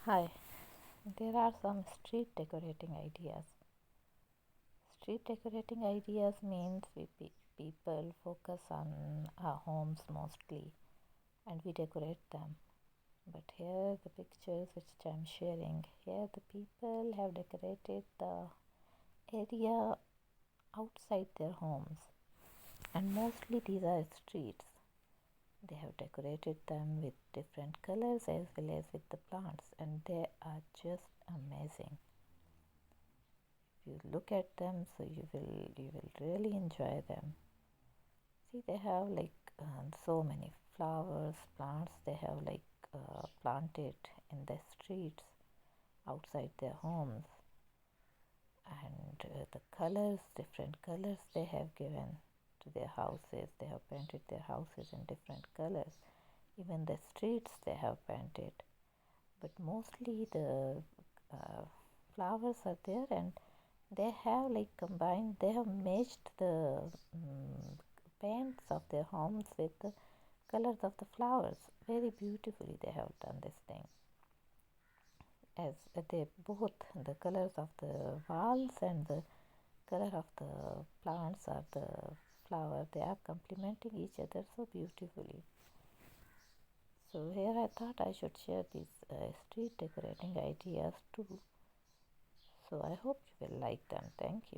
Hi, there are some street decorating ideas. Street decorating ideas means people focus on our homes mostly and we decorate them. But here, the pictures which I'm sharing, here the people have decorated the area outside their homes, and mostly these are streets. They have decorated them with different colors as well as with the plants, and they are just amazing. You look at them, so you will really enjoy them. See, they have so many flowers, plants. They have planted in the streets outside their homes, and the colors, different colors they have given to their houses. They have painted their houses in different colors. Even the streets they have painted, but mostly the uh, flowers are there, and they have combined, they have matched the paints of their homes with the colors of the flowers. Very beautifully they have done this thing, as they both the colors of the walls and the color of the plants or the flower, they are complementing each other so beautifully. So here I thought I should share these street decorating ideas too. So I hope you will like them. Thank you.